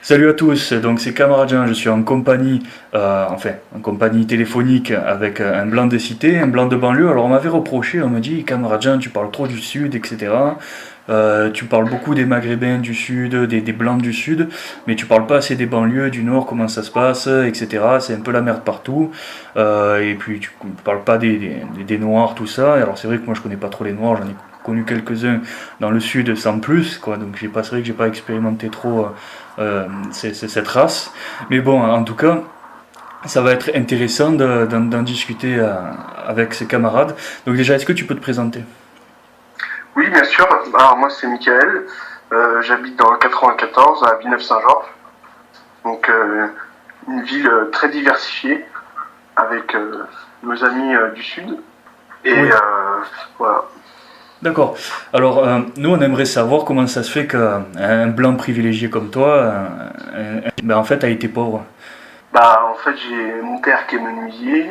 Salut à tous, donc c'est Kamaradjan, je suis en compagnie, en compagnie téléphonique avec un blanc de cité, un blanc de banlieue. Alors on m'avait reproché, on me dit Kamaradjan, tu parles trop du sud, etc. Tu parles beaucoup des maghrébins du sud, des blancs du sud, mais tu parles pas assez des banlieues, du nord, comment ça se passe, etc. C'est un peu la merde partout. Et puis tu parles pas des noirs, tout ça. Alors c'est vrai que moi je connais pas trop les noirs, j'en ai connu quelques-uns dans le sud sans plus, quoi. Donc c'est vrai que j'ai pas expérimenté trop cette race. Mais bon, en tout cas, ça va être intéressant d'en discuter avec ses camarades. Donc déjà, est-ce que tu peux te présenter? Oui, bien sûr. Alors moi c'est Michael. J'habite dans le 94 à Villeneuve-Saint-Georges. Donc une ville très diversifiée avec nos amis du sud. Et Oui. voilà. D'accord. Alors, nous, on aimerait savoir comment ça se fait qu'un blanc privilégié comme toi, ben, en fait, a été pauvre. Bah en fait j'ai mon père qui est menuisier,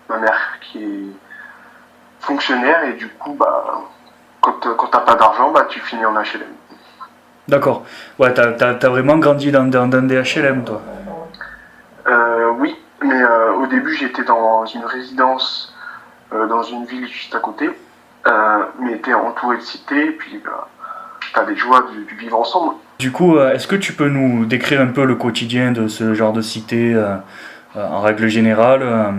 ma mère qui est fonctionnaire et du coup bah quand t'as pas d'argent bah tu finis en HLM. D'accord. Ouais, t'as vraiment grandi dans des HLM, toi. Oui, mais au début j'étais dans une résidence dans une ville juste à côté, mais t'es entouré de cités, et puis t'as les joies du vivre ensemble. Du coup, est-ce que tu peux nous décrire un peu le quotidien de ce genre de cité en règle générale?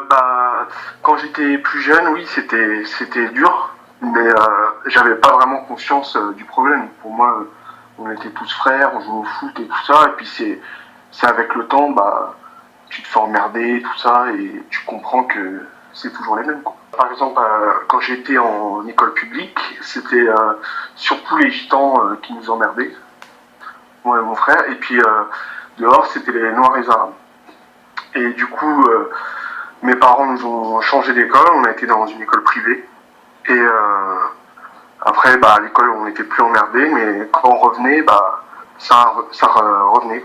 Bah, quand j'étais plus jeune, oui, c'était dur, mais j'avais pas vraiment conscience du problème. Pour moi, on était tous frères, on jouait au foot et tout ça, et puis c'est avec le temps, bah, tu te fais emmerder, tout ça, et tu comprends que c'est toujours les mêmes, quoi. Par exemple, quand j'étais en école publique, c'était surtout les gitans qui nous emmerdaient, moi et mon frère, et puis dehors, c'était les noirs et les arabes. Et du coup, mes parents nous ont changé d'école, on a été dans une école privée, et après, bah, à l'école, on n'était plus emmerdés, mais quand on revenait, bah, ça revenait.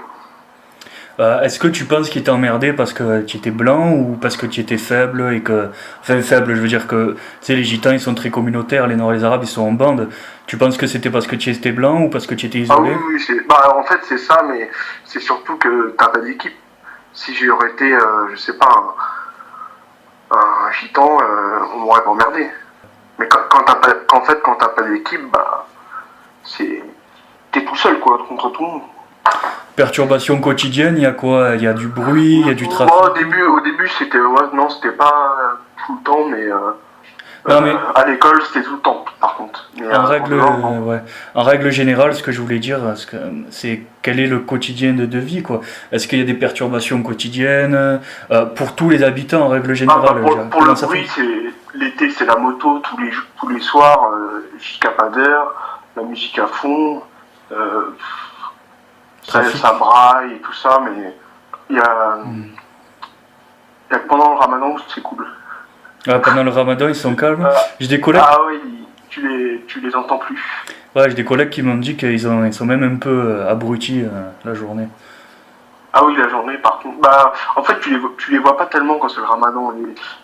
Est-ce que tu penses qu'il t'a emmerdé parce que tu étais blanc ou parce que tu étais faible et que... Enfin, faible, je veux dire que, tu sais, les gitans, ils sont très communautaires, les noirs et les arabes, ils sont en bande. Tu penses que c'était parce que tu étais blanc ou parce que tu étais Ah oui, isolé? oui, bah, en fait, c'est ça, mais c'est surtout que t'as pas d'équipe. Si j'aurais été, je sais pas, un gitan, on m'aurait pas emmerdé. Mais quand t'as pas d'équipe, bah, c'est, t'es tout seul, quoi, contre tout le monde. Perturbation quotidienne, il y a quoi? Il y a du bruit, il y a du Moi, trafic? au début, c'était, ouais, non, c'était pas tout le temps, mais Non, mais à l'école, c'était tout le temps, par contre. Mais en en règle, dehors, non. ouais. En règle générale, ce que je voulais dire, c'est quel est le quotidien de vie, quoi. Est-ce qu'il y a des perturbations quotidiennes pour tous les habitants en règle Ah, bah, générale? pour le Comment ça fait? bruit, l'été, c'est la moto tous les soirs, jusqu'à pas d'heure, la musique à fond, euh, ça Trafic? braille et tout ça, mais il y a, Hmm. il y a que pendant le ramadan, c'est cool. Ah, pendant le ramadan, ils sont calmes. Euh, J'ai des collègues, ah oui, tu les entends plus. ouais, j'ai des collègues qui m'ont dit ils sont même un peu abrutis la journée. Ah oui, la journée, par contre. Bah, en fait, tu les vois pas tellement quand c'est le ramadan.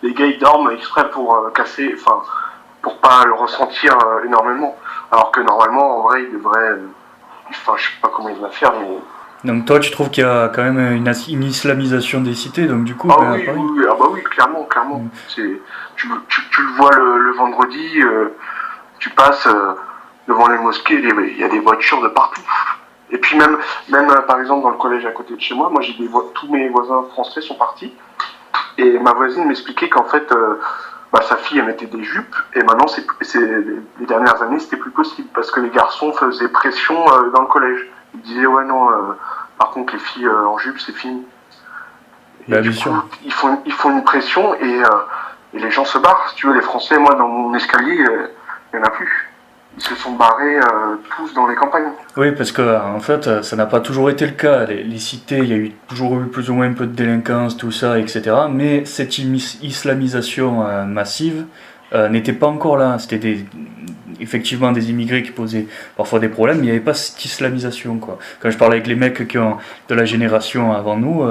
Les gars, ils dorment exprès pour casser, enfin, pour pas le ressentir énormément. Alors que normalement, en vrai, ils devraient. Enfin, je sais pas comment ils vont faire, mais. Donc toi, tu trouves qu'il y a quand même une islamisation des cités, donc du coup, Ah ben, à oui, Paris. oui, oui, ah bah oui, clairement, clairement. Hmm. Tu le vois le vendredi, tu passes devant les mosquées, il y a des voitures de partout. Et puis même par exemple dans le collège à côté de chez moi, tous mes voisins français sont partis. Et ma voisine m'expliquait qu'en fait, bah, sa fille, elle mettait des jupes, et maintenant, les dernières années, c'était plus possible, parce que les garçons faisaient pression dans le collège. Ils disaient, ouais, non, par contre, les filles en jupe, c'est fini. Et Ben, bien du sûr. coup, ils font une pression, et les gens se barrent. Si tu veux, les Français, moi, dans mon escalier, il n'y en a plus. Ils se sont barrés tous dans les campagnes. Oui, parce que en fait, ça n'a pas toujours été le cas. Les cités, il y a eu toujours eu plus ou moins un peu de délinquance, tout ça, etc. Mais cette islamisation massive n'était pas encore là. Effectivement des immigrés qui posaient parfois des problèmes, mais il n'y avait pas cette islamisation, quoi. Quand je parlais avec les mecs qui ont de la génération avant nous,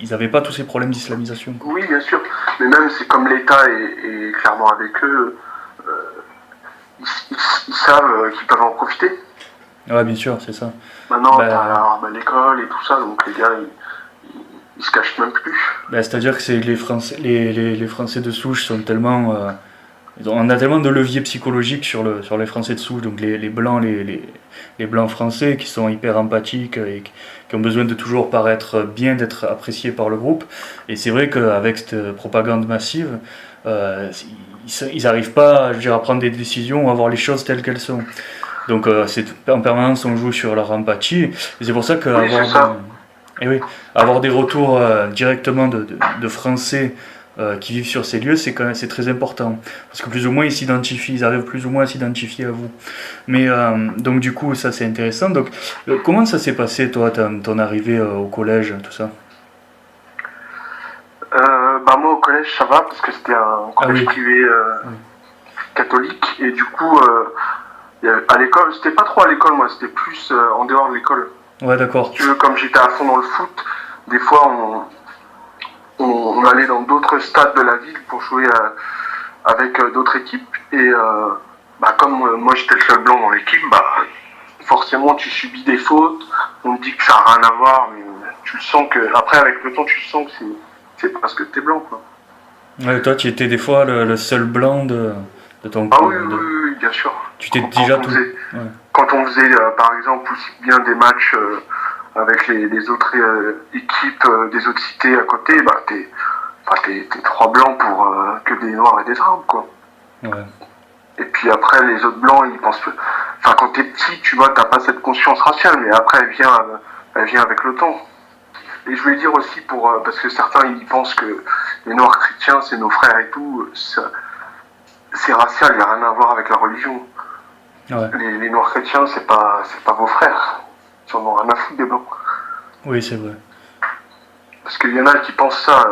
ils n'avaient pas tous ces problèmes d'islamisation, quoi. Oui, bien sûr. Mais même, c'est comme l'État est clairement avec eux, ils savent qu'ils peuvent en profiter. Ouais, bien sûr, c'est ça. Maintenant, Bah, t'as l'école et tout ça, donc les gars, ils se cachent même plus. c'est-à-dire que c'est les Français, les Français de souche sont tellement, on a tellement de leviers psychologiques sur les Français de souche, donc les Blancs, les Blancs français qui sont hyper empathiques et qui ont besoin de toujours paraître bien, d'être appréciés par le groupe. Et c'est vrai qu'avec cette propagande massive, euh, ils n'arrivent pas, je veux dire, à prendre des décisions ou à voir les choses telles qu'elles sont. Donc c'est en permanence on joue sur leur empathie. Et c'est pour ça Oui, c'est qu'avoir ça. et oui, avoir des retours directement de Français qui vivent sur ces lieux, c'est quand même c'est très important. Parce que plus ou moins ils s'identifient, ils arrivent plus ou moins à s'identifier à vous. Mais donc du coup ça c'est intéressant. Donc comment ça s'est passé toi, ton arrivée au collège, tout ça? Bah moi au collège ça va parce que c'était un Ah collège oui, privé oui. catholique et du coup à l'école, c'était pas trop à l'école moi, c'était plus en dehors de l'école. Ouais, Si d'accord. tu veux, comme j'étais à fond dans le foot, des fois on allait dans d'autres stades de la ville pour jouer avec d'autres équipes et bah, comme moi j'étais le seul blanc dans l'équipe, bah forcément tu subis des fautes, on te dit que ça n'a rien à voir, mais tu le sens que après avec le temps tu sens que c'est parce que t'es blanc quoi. Ouais, toi tu étais des fois le seul blanc de ton Ah oui, bien sûr. tu t'es Quand déjà on tout. faisait, Ouais. quand on faisait par exemple aussi bien des matchs avec les autres équipes des autres cités à côté, bah t'es trois blancs pour que des noirs et des arabes quoi. Ouais. Et puis après les autres blancs ils pensent, enfin quand t'es petit tu vois t'as pas cette conscience raciale, mais après elle vient avec le temps. Et je voulais dire aussi pour parce que certains ils pensent que les noirs chrétiens c'est nos frères et tout, c'est racial, il n'y a rien à voir avec la religion. Ouais. Les noirs chrétiens, c'est pas vos frères. Ils en ont rien à foutre des blancs. Oui, c'est vrai. Parce qu'il y en a qui pensent ça.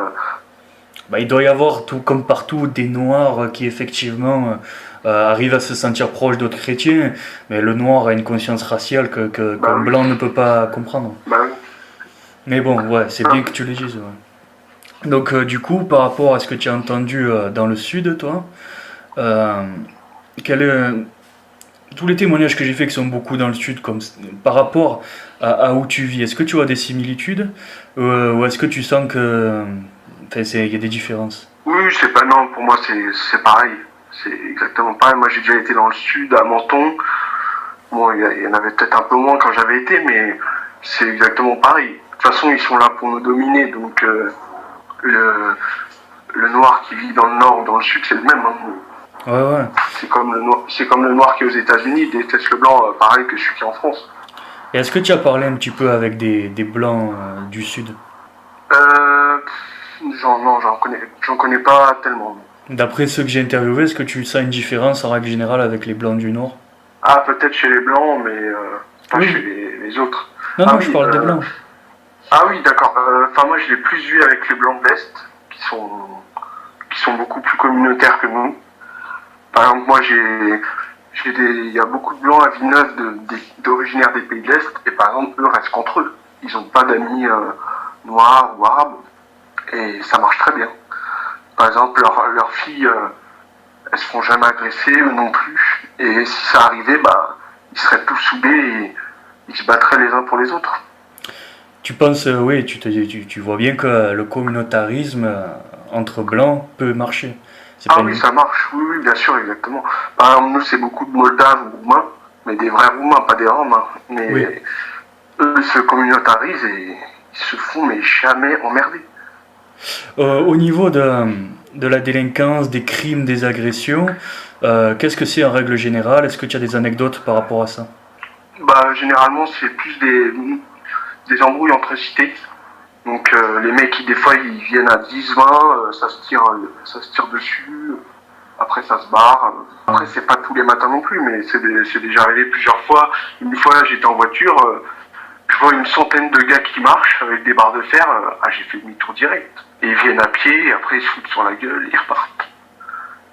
Bah, il doit y avoir, tout comme partout, des noirs qui effectivement arrivent à se sentir proches d'autres chrétiens, mais le noir a une conscience raciale Bah qu'un oui, blanc ne peut pas comprendre. bah oui. Mais bon, ouais, c'est bien que tu le dises. Ouais. Donc du coup, par rapport à ce que tu as entendu dans le sud, toi, euh, quel est, tous les témoignages que j'ai faits qui sont beaucoup dans le sud, comme, par rapport à où tu vis, est-ce que tu vois des similitudes ou est-ce que tu sens que, enfin, il y a des différences? Oui, c'est pas non, pour moi c'est pareil. C'est exactement pareil. Moi j'ai déjà été dans le sud, à Menton. Bon, il y en avait peut-être un peu moins quand j'avais été, mais c'est exactement pareil. De toute façon, ils sont là pour nous dominer, donc le, le noir qui vit dans le nord ou dans le sud, c'est le même. Hein. Ouais, ouais. C'est comme le noir qui est aux États-Unis, il déteste le blanc, pareil que celui qui est en France. Et est-ce que tu as parlé un petit peu avec des blancs du sud? Euh, non, j'en connais pas tellement. D'après ceux que j'ai interviewés, est-ce que tu sens une différence en règle générale avec les blancs du nord? Ah, peut-être chez les blancs, mais pas chez Oui. les autres. Non, Ah non, je oui, parle des blancs. ah oui, d'accord. Enfin, moi, je l'ai plus vu avec les blancs de l'Est, qui sont beaucoup plus communautaires que nous. Par exemple, moi, il y a beaucoup de blancs à Villeneuve d'originaires des pays de l'Est, et par exemple, eux restent qu'entre eux. Ils n'ont pas d'amis noirs ou arabes, et ça marche très bien. Par exemple, leurs filles, elles se font jamais agresser, eux non plus. Et si ça arrivait, bah, ils seraient tous soudés et ils se battraient les uns pour les autres. Tu penses, oui, tu vois bien que le communautarisme entre blancs peut marcher. C'est pas Ah oui, une... ça marche, oui, oui, bien sûr, exactement. Par exemple, nous, c'est beaucoup de Moldaves ou Roumains, mais des vrais Roumains, pas des Roms. Hein. Oui. Mais eux se communautarisent et ils se font mais jamais emmerder. Au niveau de la délinquance, des crimes, des agressions, qu'est-ce que c'est en règle générale? Est-ce que tu as des anecdotes par rapport à ça? Bah, généralement, c'est plus des embrouilles entre cités. Donc, les mecs, des fois, ils viennent à 10-20, ça se tire dessus. Après, ça se barre. Après, c'est pas tous les matins non plus, mais c'est déjà arrivé plusieurs fois. Une fois, j'étais en voiture, je vois une centaine de gars qui marchent avec des barres de fer. J'ai fait demi-tour direct. Et ils viennent à pied, et après, ils se foutent sur la gueule, et ils repartent.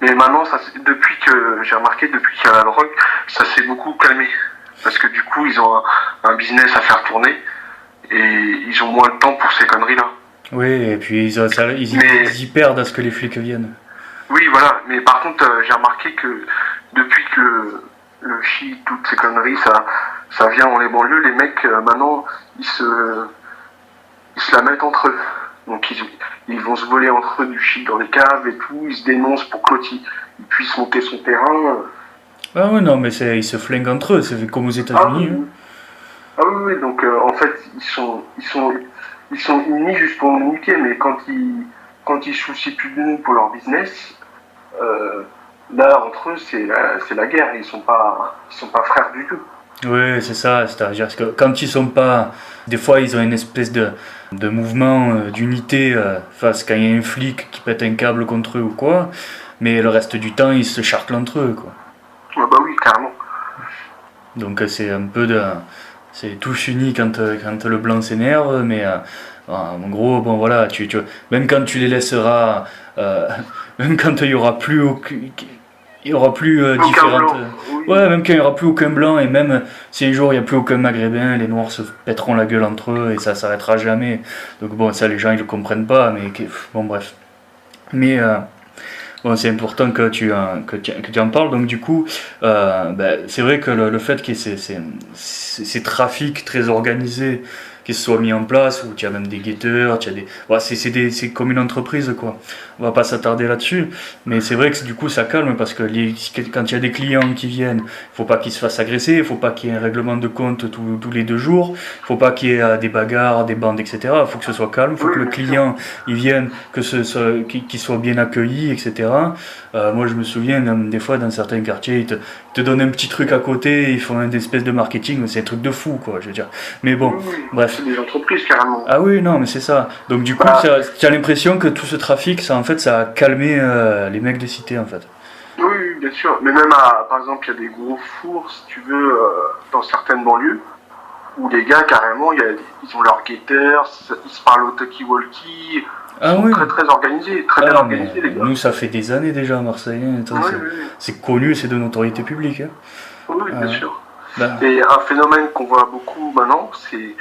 Mais maintenant, depuis que j'ai remarqué, depuis qu'il y a la drogue, ça s'est beaucoup calmé. Parce que du coup, ils ont un business à faire tourner, et ils ont moins de temps pour ces conneries-là. Oui, et puis Mais ils y perdent à ce que les flics viennent. oui, voilà. Mais par contre, j'ai remarqué que depuis que le shit, toutes ces conneries, ça vient dans les banlieues, les mecs, maintenant, ils se la mettent entre eux. Donc ils vont se voler entre eux du shit dans les caves et tout, ils se dénoncent pour que l'autre il puisse monter son terrain. Ah ouais, non, mais ils se flinguent entre eux, c'est comme aux États-Unis. Hein. Ah oui, oui, donc en fait, ils sont unis juste pour nous niquer, mais quand ils se soucient plus de nous pour leur business, là, entre eux, c'est la guerre, ils sont pas frères du tout. Oui, c'est ça, c'est-à-dire que quand ils sont pas. Des fois, ils ont une espèce de mouvement d'unité face quand il y a un flic qui pète un câble contre eux ou quoi, mais le reste du temps, ils se charclent entre eux, quoi. Ah bah oui, carrément. Donc c'est un peu de. C'est tous unis quand le blanc s'énerve, mais en gros, bon voilà, même quand tu les laisseras. Même quand il y aura plus il y aura plus différentes. Oui. Ouais, même quand il n'y aura plus aucun blanc, et même si un jour il n'y a plus aucun maghrébin, les noirs se pèteront la gueule entre eux et ça s'arrêtera jamais. Donc bon, ça les gens ils le comprennent pas, mais bon, bref. Mais bon, c'est important que tu en parles. Donc du coup, c'est vrai que le fait qu'il y ait ces trafics très organisés qui se soient mis en place, où tu as même des guetteurs, tu as des, ouais, c'est comme une entreprise, quoi. On va pas s'attarder là-dessus, mais c'est vrai que du coup ça calme parce que quand il y a des clients qui viennent, il faut pas qu'ils se fassent agresser, il faut pas qu'il y ait un règlement de compte tous les 2 jours, il faut pas qu'il y ait des bagarres, des bandes, etc. Il faut que ce soit calme, il faut que le client il vienne, qu'il soit bien accueilli, etc. Moi je me souviens des fois dans certains quartiers, ils te donnent un petit truc à côté, ils font une espèce de marketing, c'est un truc de fou, quoi, je veux dire. Mais bon, bref. C'est des entreprises carrément. Ah oui, non, mais c'est ça. Donc du coup, tu as l'impression que tout ce trafic, ça a calmé les mecs des cités, en fait. Oui, bien sûr. Mais même, par exemple, il y a des gros fours, si tu veux, dans certaines banlieues, où les gars, carrément, ils ont leurs guetteurs, ils se parlent au talkie-walkie. Ils sont très très organisés, très bien organisés, les gars. Nous, ça fait des années déjà à Marseille. Hein. C'est connu, c'est de notoriété publique. Hein. Oui, bien sûr. Et un phénomène qu'on voit beaucoup maintenant, c'est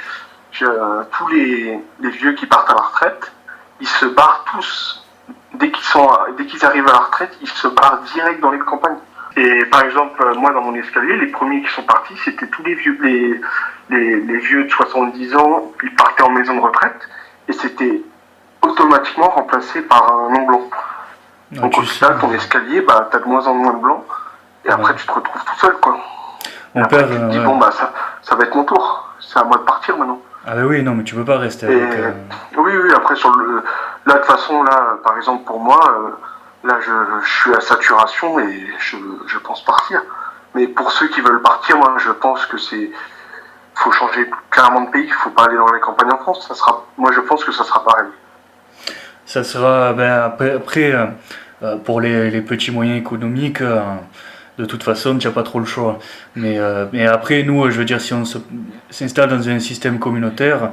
tous les vieux qui partent à la retraite, ils se barrent tous. Dès qu'ils arrivent à la retraite, ils se barrent direct dans les campagnes. Et par exemple, moi dans mon escalier, les premiers qui sont partis, c'était tous les vieux, les vieux de 70 ans, ils partaient en maison de retraite, et c'était automatiquement remplacé par un non blanc. Donc au final, ton escalier, t'as de moins en moins de blanc, et après tu te retrouves tout seul, quoi. Mon père, tu te dis, bon, ça va être mon tour, c'est à moi de partir maintenant. Ah bah oui, non, mais tu peux pas rester avec... Oui, après, là, de toute façon, là, par exemple, pour moi, là, je suis à saturation et je pense partir. Mais pour ceux qui veulent partir, moi, je pense que faut changer clairement de pays, il faut pas aller dans les campagnes en France. Moi, je pense que ça sera pareil. Ça sera, après pour les petits moyens économiques... de toute façon, tu n'as pas trop le choix. Mais après, nous, je veux dire, si on s'installe dans un système communautaire,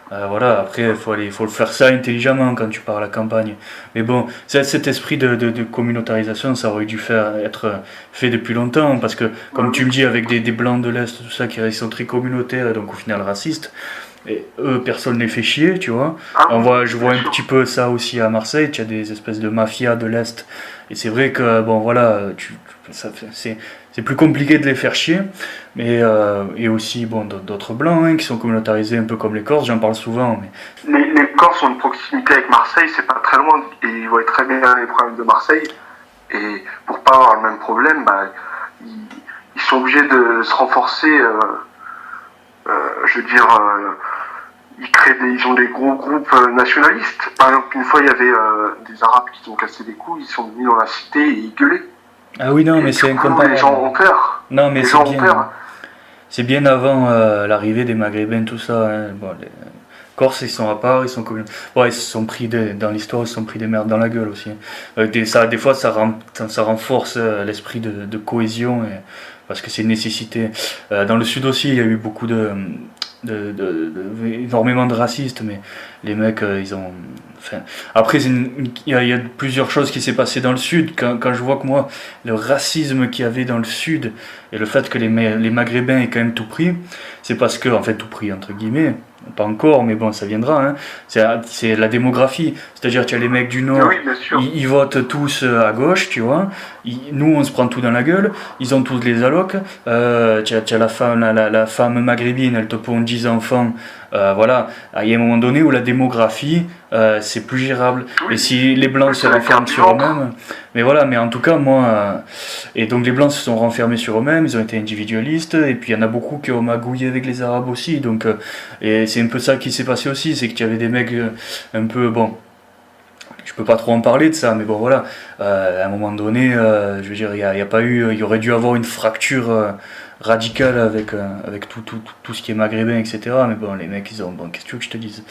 voilà, après, il faut le faire ça intelligemment quand tu pars à la campagne. Mais bon, cet esprit de communautarisation, ça aurait dû être fait depuis longtemps, parce que, comme tu me dis, avec des blancs de l'Est, tout ça, qui sont très communautaires et donc au final racistes, et eux, personne ne les fait chier, tu vois. Je vois un petit peu ça aussi à Marseille, tu as des espèces de mafias de l'Est, et c'est vrai que, bon, voilà, c'est plus compliqué de les faire chier, mais et aussi bon d'autres blancs qui sont communautarisés un peu comme les Corses, j'en parle souvent. Mais les Corses ont une proximité avec Marseille, c'est pas très loin, et ils voient très bien les problèmes de Marseille, et pour pas avoir le même problème, ils sont obligés de se renforcer, je veux dire, ils ont des gros groupes nationalistes. Par exemple, une fois il y avait des Arabes qui ont cassé des couilles, ils sont venus dans la cité et ils gueulaient. Ah oui, non, mais c'est incomparable. Les gens ont peur. Non, mais c'est bien avant l'arrivée des Maghrébins, tout ça. Hein. Bon, les Corses, ils sont à part, ils sont comme... ils se sont pris dans l'histoire, ils se sont pris des merdes dans la gueule aussi. Des fois, ça renforce l'esprit de cohésion, parce que c'est une nécessité. Dans le sud aussi, il y a eu beaucoup énormément de racistes, mais les mecs, ils ont... Enfin, après, il y a plusieurs choses qui s'est passé dans le sud. Quand je vois que moi, le racisme qu'il y avait dans le sud, et le fait que les Maghrébins aient quand même tout pris, c'est parce que, en fait, tout pris, entre guillemets, pas encore, mais bon, ça viendra, hein. C'est la démographie. C'est-à-dire, tu as les mecs du Ah Nord, oui, bien sûr. ils votent tous à gauche, tu vois. Nous, on se prend tout dans la gueule. Ils ont tous les allocs. Tu as la femme, la femme maghrébine, elle te pond 10 enfants. Voilà. Il y a un moment donné où la démographie, c'est plus gérable. Et Oui, si les Blancs se c'est la carte renferment du sur ventre. eux-mêmes, mais voilà, mais en tout cas, moi. Et donc les Blancs se sont renfermés sur eux-mêmes, ils ont été individualistes, et puis il y en a beaucoup qui ont magouillé avec les Arabes aussi. Donc, et c'est un peu ça qui s'est passé aussi, c'est que tu avais des mecs un peu. Bon, je peux pas trop en parler de ça, mais bon voilà, à un moment donné, je veux dire, il y a pas eu, il y aurait dû avoir une fracture radicale avec tout ce qui est maghrébin, etc. Mais bon, les mecs, ils ont, bon, qu'est-ce que tu veux que je te dise?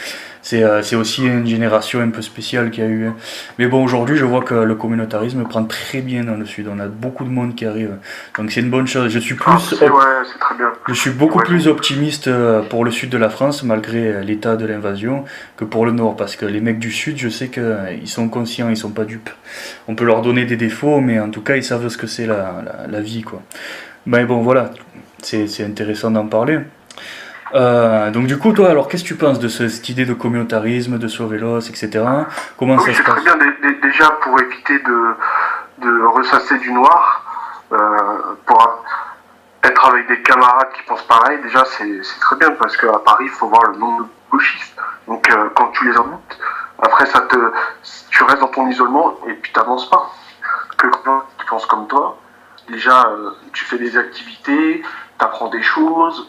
C'est aussi une génération un peu spéciale qu'il y a eu, hein. Mais bon, aujourd'hui, je vois que le communautarisme prend très bien dans le sud. On a beaucoup de monde qui arrive, donc c'est une bonne chose. Ah, ouais, c'est très bien. Je suis beaucoup Ouais. plus optimiste pour le sud de la France, malgré l'état de l'invasion, que pour le nord, parce que les mecs du sud, je sais qu'ils sont conscients, ils sont pas dupes. On peut leur donner des défauts, mais en tout cas, ils savent ce que c'est la vie, quoi. Mais bon, voilà, c'est intéressant d'en parler. Donc du coup, toi, alors, qu'est-ce que tu penses de cette idée de communautarisme, de Sauvelos, etc. Comment Oui, ça se c'est très passe? bien. Déjà, pour éviter de ressasser du noir, pour être avec des camarades qui pensent pareil, déjà, c'est très bien, parce qu'à Paris, il faut voir le nombre de gauchistes. Donc, quand tu les emboutes, après, tu restes dans ton isolement et puis t'avances pas. Que quand tu penses comme toi, déjà, tu fais des activités, t'apprends des choses,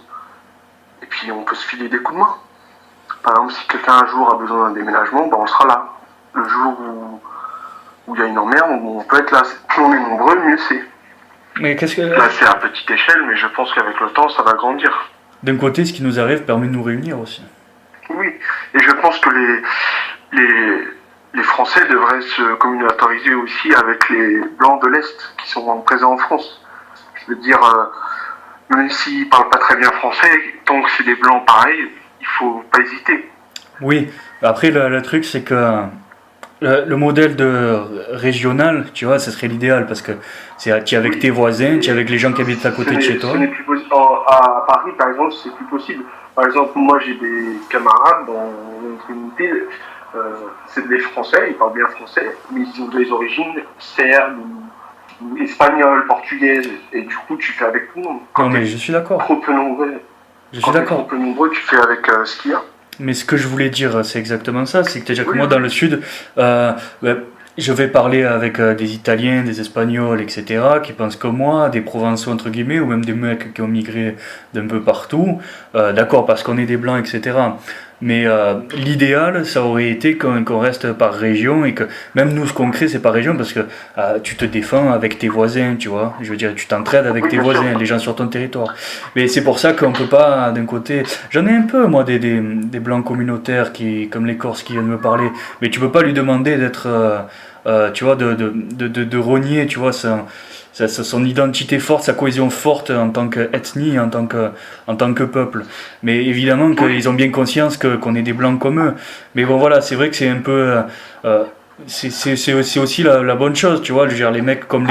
et puis on peut se filer des coups de main. Par exemple, si quelqu'un un jour a besoin d'un déménagement, ben on sera là. Le jour où il y a une emmerde, on peut être là. Plus on est nombreux, mieux c'est. Mais qu'est-ce que... Là, c'est à petite échelle, mais je pense qu'avec le temps, ça va grandir. D'un côté, ce qui nous arrive permet de nous réunir aussi. Oui, et je pense que les Français devraient se communautariser aussi avec les Blancs de l'Est qui sont présents en France. Je veux dire, même s'ils parlent pas très bien français, tant que c'est des Blancs pareils, il faut pas hésiter. Oui, après, le truc, c'est que le modèle de régional, tu vois, ce serait l'idéal parce que tu es avec Oui. tes voisins, tu es avec les gens qui habitent à côté de chez toi. Ce n'est plus possible. À Paris, par exemple, c'est plus possible. Par exemple, moi, j'ai des camarades dans notre unité, c'est des Français, ils parlent bien français, mais ils ont des origines serbes ou espagnoles, portugaises, et du coup, tu fais avec tout le monde. Non, mais je suis d'accord. Trop peu nombreux, Je suis quand t'es trop d'accord. peu nombreux, tu fais avec ce qu'il y a. Mais ce que je voulais dire, c'est exactement ça. C'est que déjà que Oui, moi, oui. dans le sud, ben, je vais parler avec des Italiens, des Espagnols, etc., qui pensent comme moi, des Provençaux, entre guillemets, ou même des mecs qui ont migré d'un peu partout. D'accord, parce qu'on est des Blancs, etc. Mais l'idéal, ça aurait été qu'on reste par région et que même nous, ce qu'on crée, c'est par région parce que tu te défends avec tes voisins, tu vois. Je veux dire, tu t'entraides avec Oui, tes bien sûr. voisins, les gens sur ton territoire. Mais c'est pour ça qu'on peut pas, d'un côté. J'en ai un peu, moi, des blancs communautaires comme les Corses qui viennent me parler. Mais tu peux pas lui demander d'être, tu vois, de renier, tu vois, son identité forte, sa cohésion forte en tant qu'ethnie, en tant que peuple. Mais évidemment qu'ils ont bien conscience qu'on est des blancs comme eux. Mais bon, voilà, c'est vrai que c'est un peu. Euh, c'est aussi la bonne chose, tu vois. Je veux dire, les mecs comme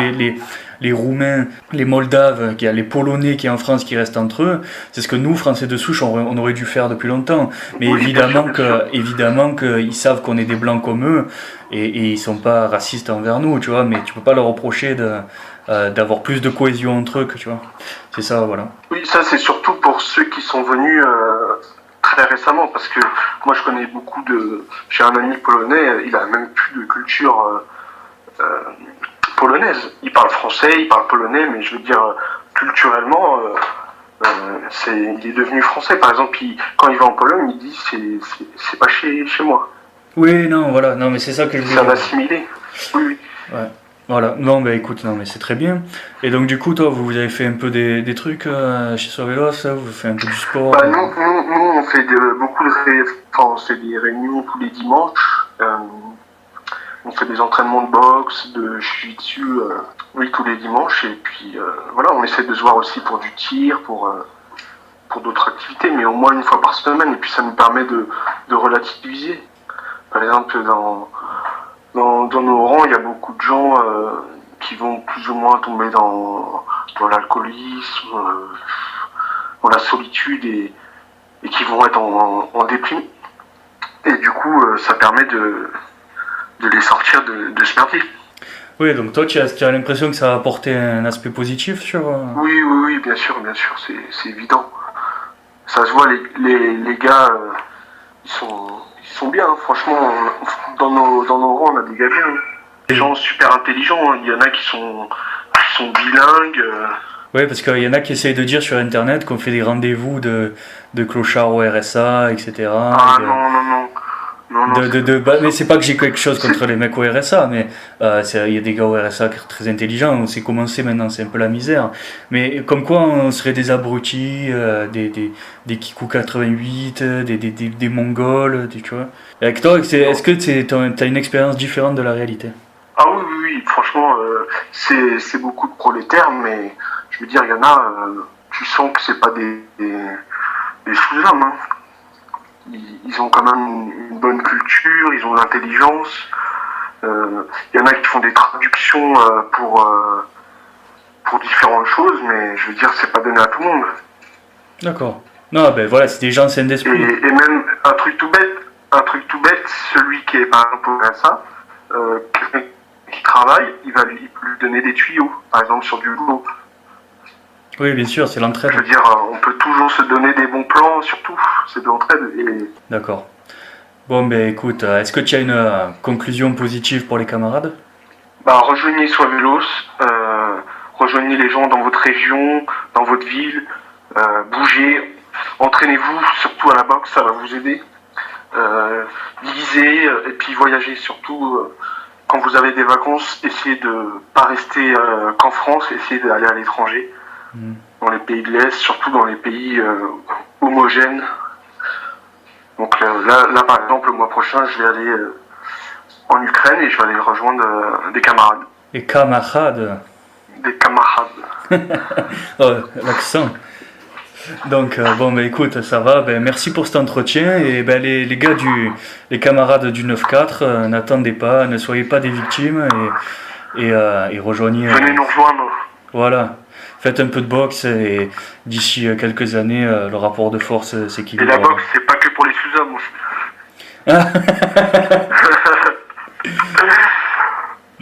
les Roumains, les Moldaves, les Polonais qui en France qui restent entre eux, c'est ce que nous, Français de souche, on aurait dû faire depuis longtemps. Mais Oui, bien sûr, bien sûr. évidemment qu'ils savent qu'on est des blancs comme eux et ils sont pas racistes envers nous, tu vois. Mais tu peux pas leur reprocher d'avoir plus de cohésion entre eux, tu vois. C'est ça, voilà. Oui, ça c'est surtout pour ceux qui sont venus très récemment, parce que moi je connais beaucoup de... J'ai un ami polonais, il a même plus de culture polonaise. Il parle français, il parle polonais, mais je veux dire, culturellement, il est devenu français. Par exemple, quand il va en Pologne, il dit c'est pas chez moi. Oui, non, voilà, non, mais c'est ça que je C'est voulais un dire. assimilé. Oui, oui. Ouais. Voilà, non, bah écoute, non, mais c'est très bien. Et donc, du coup, toi, vous avez fait un peu des trucs chez Sorvelos, ça, vous faites un peu du sport. Bah, nous, on fait beaucoup enfin, on fait des réunions tous les dimanches. On fait des entraînements de boxe, de jiu-jitsu, oui, tous les dimanches. Et puis, voilà, on essaie de se voir aussi pour du tir, pour d'autres activités, mais au moins une fois par semaine. Et puis, ça nous permet de relativiser. Par exemple, dans nos rangs, il y a beaucoup de gens qui vont plus ou moins tomber dans l'alcoolisme, dans la solitude. Et et qui vont être en déprime. Et du coup, ça permet de les sortir de ce merdier. Oui, donc toi, tu as l'impression que ça a apporté un aspect positif sur... Oui, bien sûr, c'est évident. Ça se voit, les gars, ils sont bien, hein. Franchement, dans nos rangs, on a des gars bien. Des gens super intelligents, hein. Il y en a qui sont bilingues. Oui, parce qu'il y en a qui essayent de dire sur Internet qu'on fait des rendez-vous de clochards au RSA, etc. Ah non. Mais c'est pas que j'ai quelque chose contre les mecs au RSA, mais il y a des gars au RSA qui sont très intelligents, on sait commencer maintenant, c'est un peu la misère. Mais comme quoi on serait des abrutis, des Kikou 88, des Mongols, tu vois. Et avec toi, est-ce que t'as une expérience différente de la réalité? Ah oui, franchement, c'est beaucoup de prolétaires, mais je veux dire, il y en a, tu sens que c'est pas des sous-hommes, hein. Ils ont quand même une bonne culture, ils ont l'intelligence. Il y en a qui font des traductions pour différentes choses, mais je veux dire, c'est pas donné à tout le monde. D'accord. Non, ben voilà, c'est des gens sains d'esprit. Et même un truc tout bête, celui qui est par exemple à ça, quelqu'un qui travaille, il va lui donner des tuyaux, par exemple sur du boulot. Oui, bien sûr, c'est l'entraide. Je veux dire, on peut toujours se donner des bons plans, surtout, c'est de l'entraide. D'accord. Bon, ben écoute, est-ce que tu as une conclusion positive pour les camarades? Bah, rejoignez Soavelos, rejoignez les gens dans votre région, dans votre ville, bougez, entraînez-vous, surtout à la boxe, ça va vous aider. Lisez, et puis voyagez, surtout quand vous avez des vacances, essayez de pas rester qu'en France, essayez d'aller à l'étranger. Dans les pays de l'Est, surtout dans les pays homogènes. Donc là, par exemple, le mois prochain, je vais aller en Ukraine et je vais aller rejoindre des camarades. Des camarades? Des camarades. Oh, l'accent. Donc, bon, ben écoute, ça va. Ben, merci pour cet entretien. Et ben, les gars, les camarades du 9-4, n'attendez pas, ne soyez pas des victimes et rejoignez. Venez nous rejoindre. Voilà. Faites un peu de boxe et d'ici quelques années, le rapport de force s'équilibre. Et la boxe, c'est pas que pour les sous-hommes.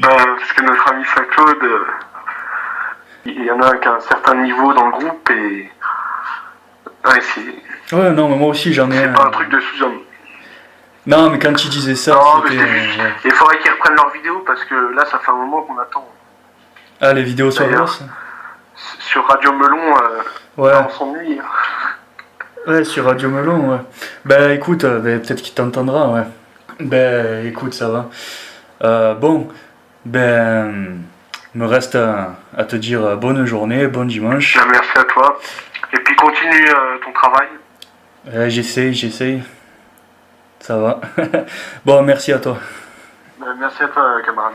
Parce que notre ami Saint-Claude, il y en a qui a un certain niveau dans le groupe et. Ouais, c'est. Ouais, non, mais moi aussi j'en ai C'est pas un truc de sous-homme. Non, mais quand il disait ça, non, c'était. Il faudrait qu'ils reprennent leurs vidéos parce que là, ça fait un moment qu'on attend. Ah, les vidéos sur Ross? Sur Radio Melon, ouais. On s'ennuie. Ouais, sur Radio Melon, ouais. Ben écoute, peut-être qu'il t'entendra, ouais. Ben écoute, ça va. Bon, me reste à te dire bonne journée, bon dimanche. Ben, merci à toi. Et puis continue ton travail. J'essaye. Ça va. Bon, merci à toi. Ben, merci à toi, camarade.